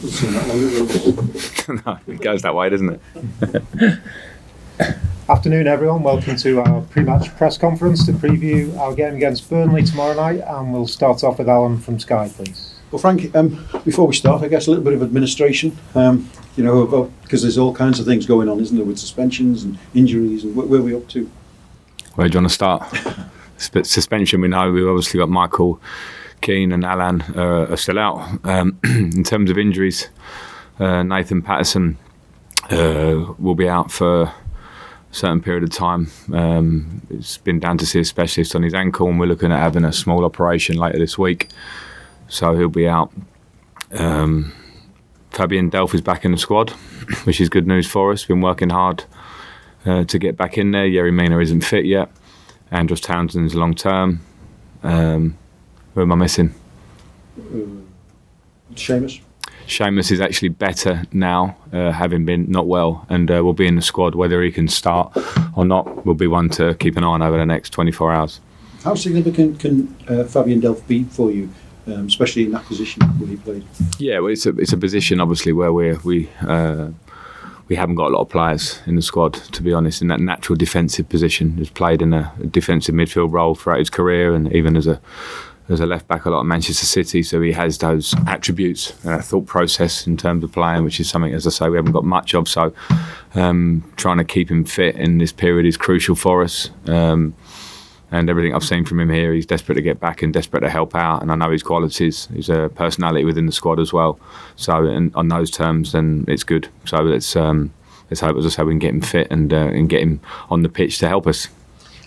Doesn't seem that long ago. No, it goes that way, doesn't it? Afternoon, everyone. Welcome to our pre-match press conference to preview our game against Burnley tomorrow night, and we'll start off with Alan from Sky, please. Well, Frank, before we start, I guess a little bit of administration, because there's all kinds of things going on, isn't there, with suspensions and injuries, and where are we up to? Where do you want to start? Suspension, we know. We've obviously got Michael Keane and Alan are still out. In terms of injuries, Nathan Patterson will be out for a certain period of time. It's been down to see a specialist on his ankle, and we're looking at having a small operation later this week, so he'll be out. Fabian Delph is back in the squad, which is good news for us. Been working hard to get back in there. Yerry Mina isn't fit yet. Andros Townsend's long term. Who am I missing? Seamus is actually better now, having been not well, and will be in the squad. Whether he can start or not will be one to keep an eye on over the next 24 hours. How significant can Fabian Delph be for you, especially in that position where he played? Yeah, well, it's a position obviously where we haven't got a lot of players in the squad, to be honest, in that natural defensive position. He's played in a defensive midfield role throughout his career, and even as a left back a lot at Manchester City, so he has those attributes, thought process in terms of playing, which is something, as I say, we haven't got much of. So trying to keep him fit in this period is crucial for us. And everything I've seen from him here, he's desperate to get back and desperate to help out. And I know his qualities. He's a personality within the squad as well. So on those terms, then it's good. So let's hope, as I say, we can get him fit and get him on the pitch to help us.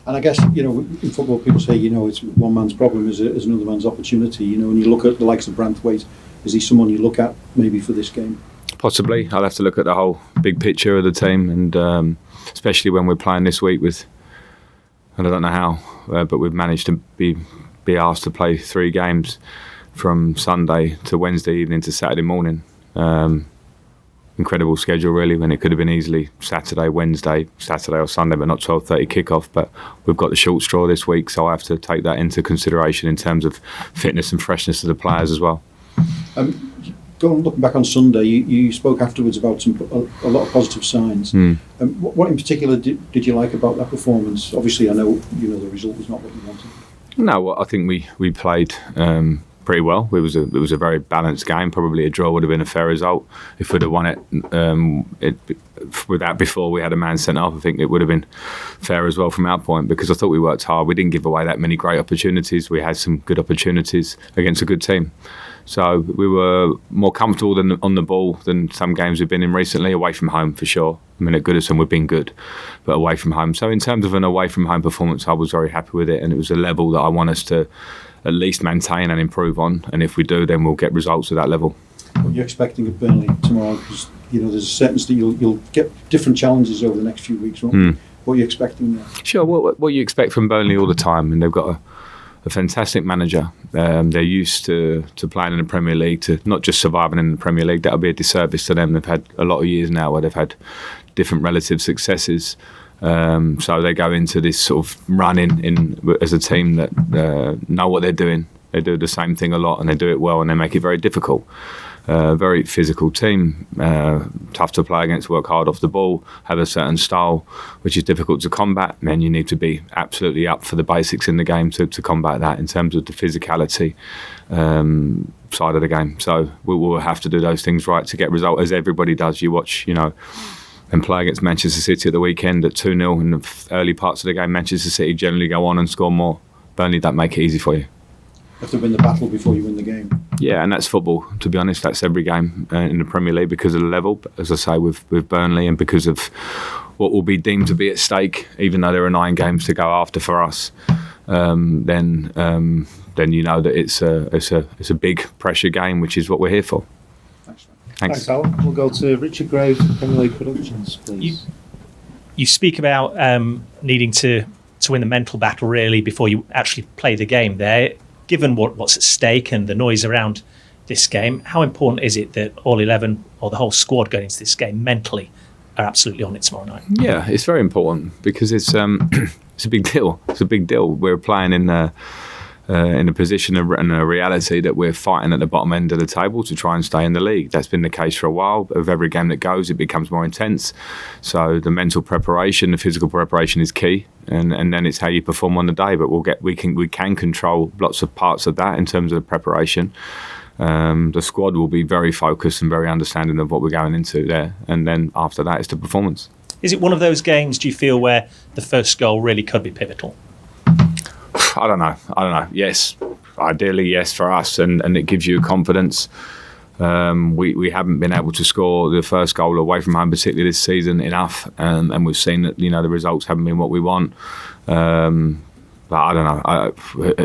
And I guess, in football people say, it's one man's problem is another man's opportunity. When you look at the likes of Branthwaite, is he someone you look at maybe for this game? Possibly. I'll have to look at the whole big picture of the team, and especially when we're playing this week with, and I don't know how, but we've managed to be asked to play 3 games from Sunday to Wednesday evening to Saturday morning. Incredible schedule, really, when it could have been easily Saturday, Wednesday, Saturday or Sunday, but not 12:30 kickoff. But we've got the short straw this week, so I have to take that into consideration in terms of fitness and freshness of the players as well. Looking back on Sunday, you spoke afterwards about a lot of positive signs. What in particular did you like about that performance? Obviously, I know the result was not what you wanted. No, well, I think we played pretty well. It was a very balanced game. Probably a draw would have been a fair result if we'd have won it. Without before we had a man sent off, I think it would have been fair as well from our point, because I thought we worked hard. We didn't give away that many great opportunities. We had some good opportunities against a good team. So we were more comfortable on the ball than some games we've been in recently, away from home for sure. I mean, at Goodison we've been good, but away from home. So in terms of an away from home performance, I was very happy with it, and it was a level that I want us to at least maintain and improve on. And if we do, then we'll get results at that level. What are you expecting of Burnley tomorrow? Because there's a certainty you'll get different challenges over the next few weeks, won't you? What are you expecting there? Sure. What you expect from Burnley all the time, and they've got a fantastic manager. They're used to playing in the Premier League, to not just surviving in the Premier League. That would be a disservice to them. They've had a lot of years now where they've had different relative successes. So they go into this sort of run in as a team that know what they're doing. They do the same thing a lot, and they do it well, and they make it very difficult. Very physical team, tough to play against, work hard off the ball, have a certain style which is difficult to combat. Then you need to be absolutely up for the basics in the game to combat that in terms of the physicality side of the game. So we will have to do those things right to get result, as everybody does. You watch, and play against Manchester City at the weekend at 2-0 in the early parts of the game. Manchester City generally go on and score more. Burnley don't make it easy for you. You have to win the battle before you win the game. Yeah, and that's football, to be honest. That's every game in the Premier League because of the level. But as I say, with Burnley, and because of what will be deemed to be at stake, even though there are 9 games to go after for us, then you know that it's a big pressure game, which is what we're here for. Thanks, Alan. We'll go to Richard Graves of Premier League Productions, please. You speak about needing to win the mental battle really before you actually play the game there. Given what's at stake and the noise around this game, how important is it that all 11 or the whole squad going into this game mentally are absolutely on it tomorrow night? Yeah, it's very important because it's a big deal. It's a big deal. We're playing in in a position and a reality that we're fighting at the bottom end of the table to try and stay in the league. That's been the case for a while. Of every game that goes, it becomes more intense. So the mental preparation, the physical preparation is key, and then it's how you perform on the day. But we can control lots of parts of that in terms of the preparation. The squad will be very focused and very understanding of what we're going into there, and then after that, it's the performance. Is it one of those games, do you feel, where the first goal really could be pivotal? I don't know. Yes, ideally, yes, for us, and it gives you confidence. We haven't been able to score the first goal away from home, particularly this season, enough, and we've seen that the results haven't been what we want. But I don't know.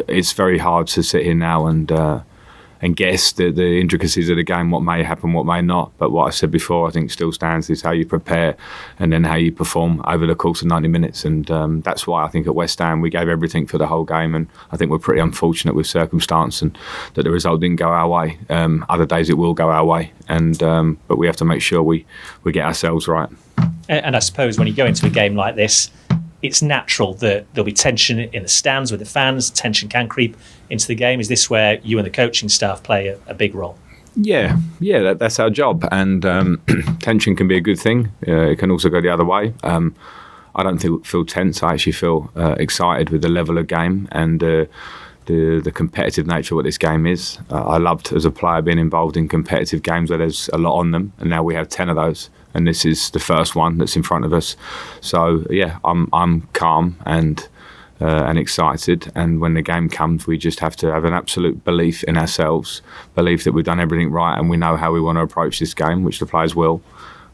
It's very hard to sit here now and guess the intricacies of the game, what may happen, what may not. But what I said before, I think still stands, is how you prepare and then how you perform over the course of 90 minutes. And that's why I think at West Ham we gave everything for the whole game. And I think we're pretty unfortunate with circumstance and that the result didn't go our way. Other days it will go our way. But we have to make sure we get ourselves right. And I suppose when you go into a game like this, it's natural that there'll be tension in the stands with the fans. Tension can creep into the game. Is this where you and the coaching staff play a big role? Yeah, that's our job. And tension can be a good thing. It can also go the other way. I don't feel tense. I actually feel excited with the level of game and the competitive nature of what this game is. I loved, as a player, being involved in competitive games where there's a lot on them, and now we have 10 of those. And this is the first one that's in front of us. So yeah, I'm calm and excited. And when the game comes, we just have to have an absolute belief in ourselves, belief that we've done everything right and we know how we want to approach this game, which the players will.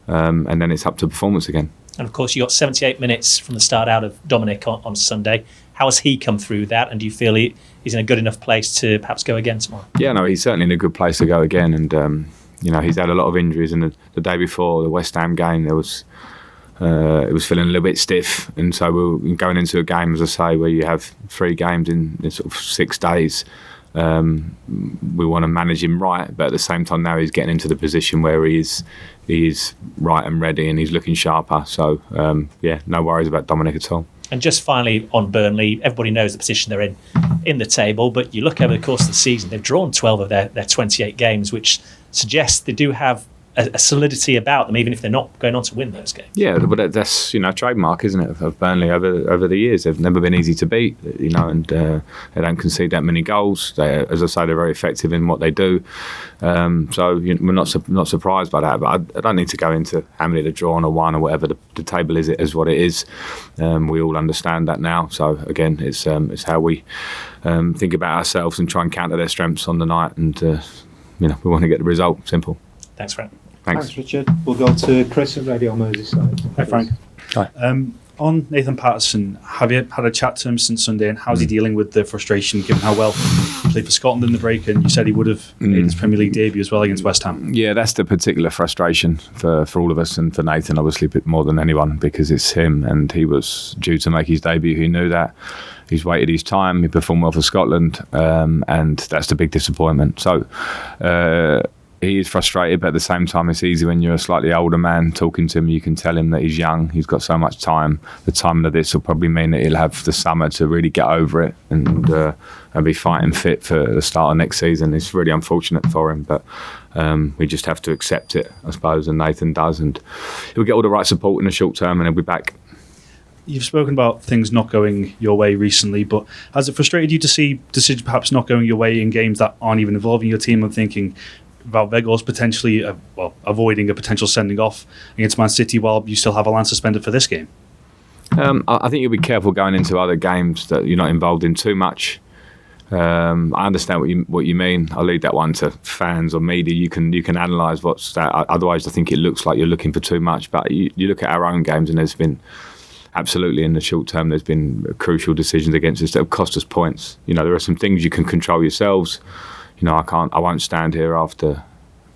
And then it's up to performance again. And of course, you got 78 minutes from the start out of Dominic on Sunday. How has he come through that? And do you feel he's in a good enough place to perhaps go again tomorrow? Yeah, no, he's certainly in a good place to go again. And he's had a lot of injuries, and the day before the West Ham game, it was feeling a little bit stiff, and so we were going into a game, as I say, where you have 3 games in sort of 6 days. We want to manage him right, but at the same time now he's getting into the position where he is right and ready, and he's looking sharper. So no worries about Dominic at all. And just finally on Burnley, everybody knows the position they're in the table, but you look over the course of the season, they've drawn 12 of their 28 games, which suggests they do have a solidity about them, even if they're not going on to win those games. Yeah, but that's trademark, isn't it, of Burnley over the years. They've never been easy to beat, and they don't concede that many goals. They, as I say, they're very effective in what they do. So we're not surprised by that. But I don't need to go into how many they've drawn or won or whatever. The table is what it is. We all understand that now. So again, it's how we think about ourselves and try and counter their strengths on the night. And we want to get the result. Simple. Thanks, Frank. Thanks, Richard. We'll go to Chris at Radio Merseyside. Hi, Frank. Hi. On Nathan Patterson, have you had a chat to him since Sunday, and how's he dealing with the frustration, given how well he played for Scotland in the break, and you said he would have made his Premier League debut as well against West Ham? Yeah, that's the particular frustration for all of us, and for Nathan obviously a bit more than anyone, because it's him, and he was due to make his debut. He knew that. He's waited his time. He performed well for Scotland, and that's the big disappointment. So he is frustrated, but at the same time, it's easy when you're a slightly older man talking to him. You can tell him that he's young. He's got so much time. The timing of this will probably mean that he'll have the summer to really get over it and be fighting fit for the start of next season. It's really unfortunate for him, but we just have to accept it, I suppose, and Nathan does. And he'll get all the right support in the short term, and he'll be back. You've spoken about things not going your way recently, but has it frustrated you to see decisions perhaps not going your way in games that aren't even involving your team? I'm thinking about Weghorst potentially avoiding a potential sending off against Man City while you still have Allan suspended for this game. I think you'll be careful going into other games that you're not involved in too much. I understand what you mean. I'll leave that one to fans or media. You can analyse what's that. Otherwise, I think it looks like you're looking for too much. But you look at our own games, and there's been absolutely in the short term there's been crucial decisions against us that have cost us points. There are some things you can control yourselves. I won't stand here after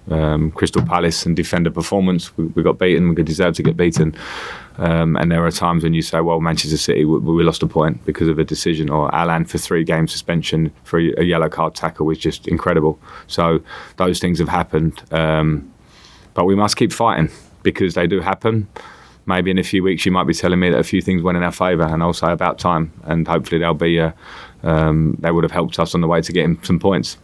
Crystal Palace and defend a performance. We got beaten. We deserved to get beaten. And there are times when you say, well, Manchester City, we lost a point because of a decision, or Allan for 3-game suspension for a yellow card tackle was just incredible. So those things have happened. But we must keep fighting because they do happen. maybe in a few weeks you might be telling me that a few things went in our favour, and I'll say about time, and hopefully they'll be they would have helped us on the way to getting some points.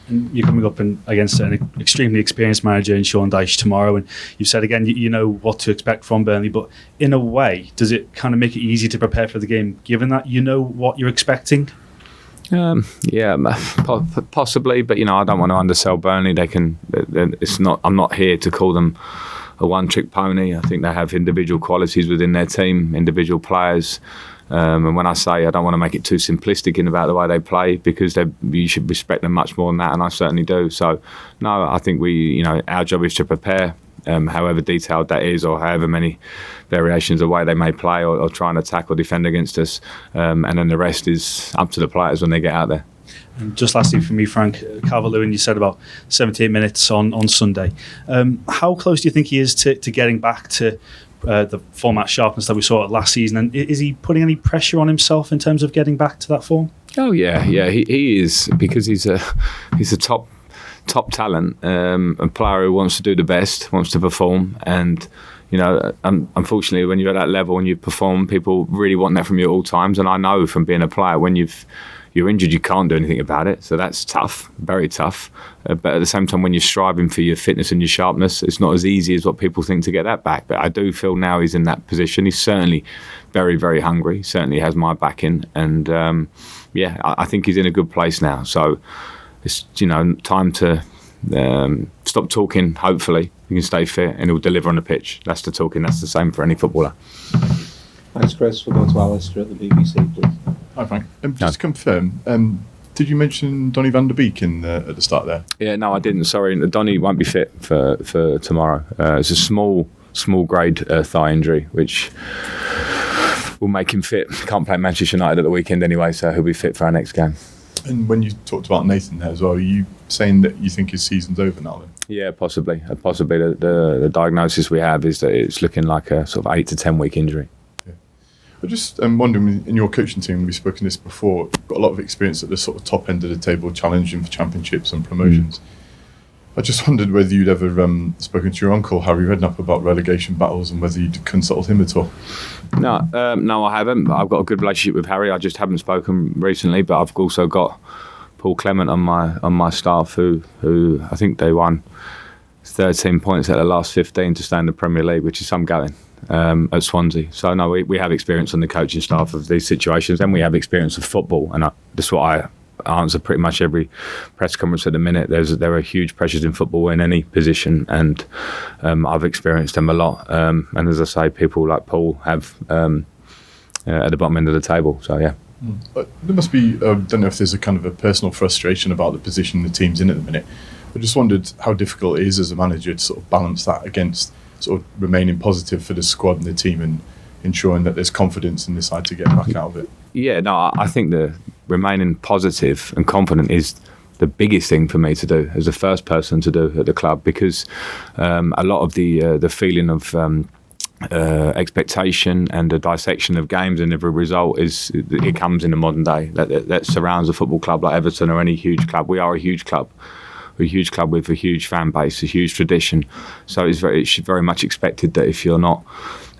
And you're coming up against an extremely experienced manager in Sean Dyche tomorrow, and you've said again you know what to expect from Burnley, but in a way, does it kind of make it easy to prepare for the game, given that you know what you're expecting? Yeah, possibly, but I don't want to undersell Burnley. It's not. I'm not here to call them a one-trick pony. I think they have individual qualities within their team, individual players. And when I say I don't want to make it too simplistic about the way they play, because you should respect them much more than that, and I certainly do. So, no, I think our job is to prepare, however detailed that is, or however many variations of the way they may play, or try and attack or defend against us. And then the rest is up to the players when they get out there. And just lastly from me, Frank, Calvert-Lewin, you said about 78 minutes on Sunday. How close do you think he is to getting back to the format sharpness that we saw last season, and is he putting any pressure on himself in terms of getting back to that form? Oh yeah, he is, because he's a top talent, a player who wants to do the best, wants to perform, and unfortunately when you're at that level and you perform, people really want that from you at all times. And I know from being a player, when you're injured, you can't do anything about it, so that's tough, very tough. But at the same time, when you're striving for your fitness and your sharpness, it's not as easy as what people think to get that back. But I do feel now he's in that position. He's certainly very, very hungry. He certainly has my backing, and I think he's in a good place now. So it's time to stop talking. Hopefully he can stay fit and he'll deliver on the pitch. That's the talking. That's the same for any footballer. Thanks, Chris. We'll go to Alistair at the BBC, please. Hi, Frank. Just to confirm, did you mention Donny van der Beek at the start there? Yeah, no, I didn't. Sorry, Donny won't be fit for tomorrow. It's a small grade thigh injury, which will make him fit. Can't play Manchester United at the weekend anyway, so he'll be fit for our next game. And when you talked about Nathan there as well, are you saying that you think his season's over now then? Yeah, possibly. The diagnosis we have is that it's looking like a sort of 8 to 10 week injury. I'm just wondering, in your coaching team, we've spoken this before, you've got a lot of experience at the sort of top end of the table, challenging for championships and promotions. I just wondered whether you'd ever spoken to your uncle, Harry Redknapp, about relegation battles, and whether you'd consulted him at all. No, I haven't. I've got a good relationship with Harry. I just haven't spoken recently, but I've also got Paul Clement on my staff, who I think they won 13 points out of the last 15 to stay in the Premier League, which is some going. At Swansea. So no, we have experience on the coaching staff of these situations, and we have experience of football, and that's what I answer pretty much every press conference at the minute. There are huge pressures in football in any position, and I've experienced them a lot, and as I say, people like Paul have at the bottom end of the table, so yeah. But there must be, I don't know if there's a kind of a personal frustration about the position the team's in at the minute. I just wondered how difficult it is as a manager to sort of balance that against sort of remaining positive for the squad and the team, and ensuring that there's confidence in the side to get back out of it. Yeah, no, I think the remaining positive and confident is the biggest thing for me to do, as the first person to do at the club, because a lot of the feeling of expectation and the dissection of games and every result it comes in the modern day that surrounds a football club like Everton or any huge club. We are a huge club. We're a huge club with a huge fan base, a huge tradition. So it's very much expected that if you're not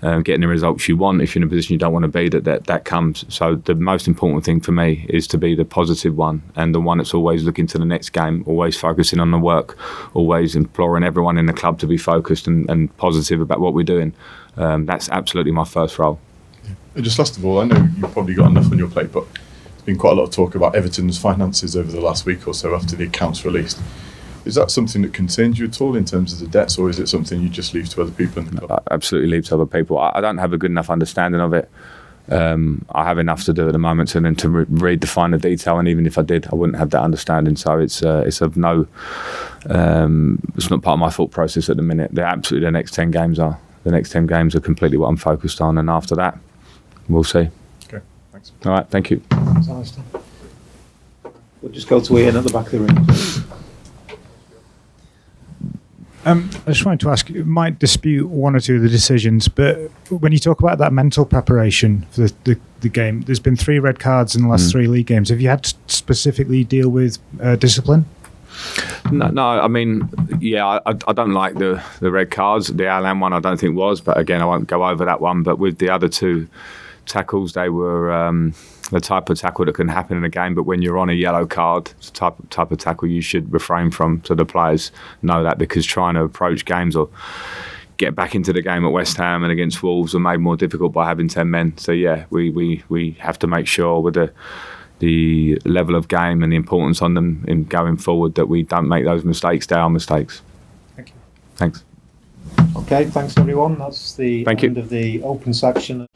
getting the results you want, if you're in a position you don't want to be, that comes. So the most important thing for me is to be the positive one, and the one that's always looking to the next game, always focusing on the work, always imploring everyone in the club to be focused and positive about what we're doing. That's absolutely my first role. And just last of all, I know you've probably got enough on your plate, but there's been quite a lot of talk about Everton's finances over the last week or so after the accounts released. Is that something that concerns you at all in terms of the debts, or is it something you just leave to other people in the club? I absolutely leave to other people. I don't have a good enough understanding of it. I have enough to do at the moment to read the finer detail, and even if I did, I wouldn't have that understanding. So it's of no, it's not part of my thought process at the minute. The next 10 games are. The next 10 games are completely what I'm focused on, and after that, we'll see. Okay, thanks. All right, thank you. Thanks, Alistair. We'll just go to Ian at the back of the room, please. I just wanted to ask, you might dispute one or two of the decisions, but when you talk about that mental preparation for the game, there's been 3 red cards in the last 3 league games. Have you had to specifically deal with discipline? No. I mean, yeah, I don't like the red cards. The Alan one, I don't think was, but again, I won't go over that one. But with the other two tackles, they were the type of tackle that can happen in a game. But when you're on a yellow card, it's the type of tackle you should refrain from. So the players know that, because trying to approach games or get back into the game at West Ham and against Wolves were made more difficult by having 10 men. So yeah, we have to make sure with the level of game and the importance on them in going forward that we don't make those mistakes. They are mistakes. Thank you. Thanks. Okay, thanks everyone. That's the Thank you. end of the open section.